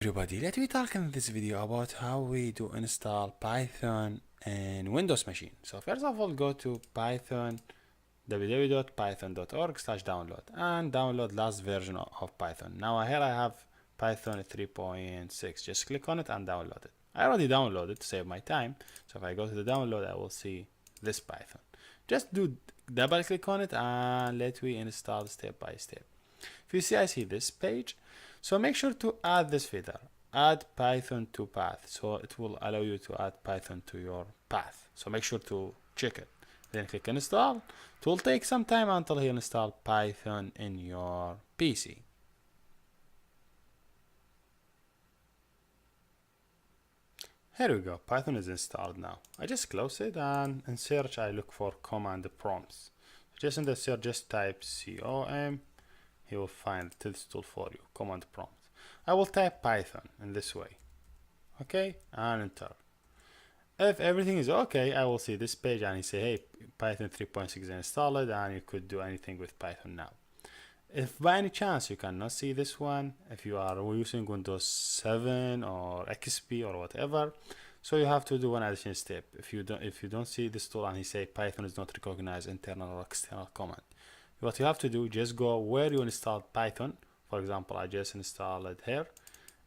Everybody, let me talk in this video about how we do install Python in Windows machine. So first of all, go to Python www.python.org/download and download last version of Python. Now here I have Python 3.6. Just click on it and download it. I already downloaded to save my time. So if I go to the download, I will see this Python. Just do double click on it and let me install step by step. If you see, I see this page. So make sure to add this feature, add Python to path. So it will allow you to add Python to your path. So make sure to check it. Then click install. It will take some time until you install Python in your PC. Here we go, Python is installed now. I just close it and in search I look for command prompts. Just in the search, just type com. He will find this tool for you, command prompt. I will type Python in this way. Okay, and enter. If everything is okay, I will see this page and he say, hey, Python 3.6 is installed and you could do anything with Python now. If by any chance you cannot see this one, if you are using Windows 7 or XP or whatever, so you have to do one additional step. If you don't see this tool and he say Python is not recognize internal or external command, what you have to do, just go where you installed Python. For example, I just installed it here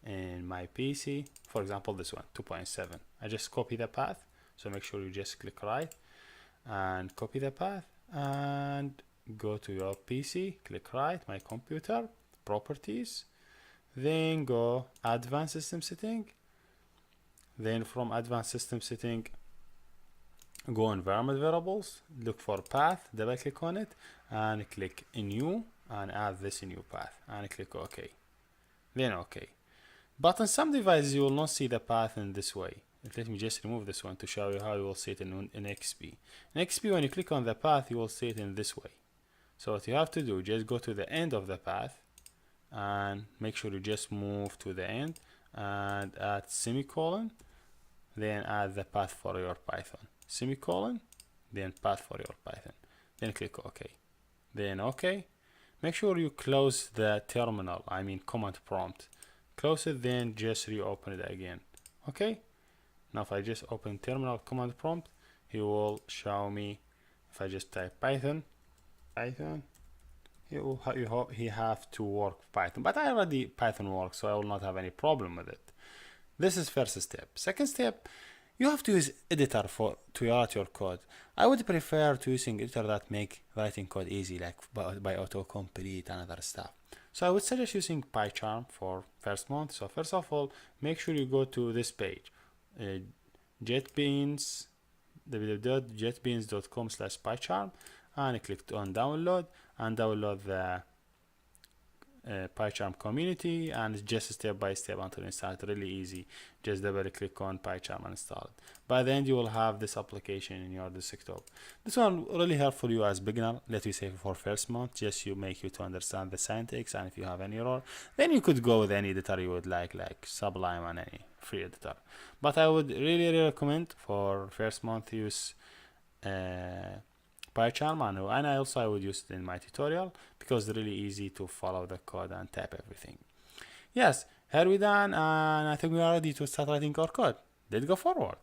in my PC. For example, this one, 2.7. I just copy the path. So make sure you just click right and copy the path and go to your PC, click right, my computer, properties, then go advanced system setting. Then from advanced system setting, go environment variables, look for path, double click on it and click new and add this new path and click OK. Then OK. But on some devices you will not see the path in this way. Let me just remove this one to show you how you will see it in XP. In XP, when you click on the path, you will see it in this way. So what you have to do, just go to the end of the path and make sure you just move to the end and add semicolon, then add the path for your Python. Semicolon, then path for your Python. Then click OK. Then OK. Make sure you close the terminal, I mean command prompt. Close it, then just reopen it again. Okay. Now if I just open terminal command prompt, he will show me. If I just type Python, he have to work Python. But I already Python works, so I will not have any problem with it. This is first step. Second step, you have to use editor to write your code. I would prefer to using editor that make writing code easy, like by autocomplete and other stuff. So I would suggest using PyCharm for first month. So first of all, make sure you go to this page, JetBeans, www.jetbeans.com/PyCharm, and click on download and download the PyCharm community, and it's just step by step until you install it. Really easy. Just double click on PyCharm and install it. By the end you will have this application in your desktop. This one really helpful you as beginner. Let me say for first month, just you make you to understand the syntax, and if you have any error, then you could go with any editor you would like Sublime and any free editor. But I would really recommend for first month use PyCharm, and I would use it in my tutorial because it's really easy to follow the code and type everything. Yes, here we done, and I think we are ready to start writing our code. Let's go forward.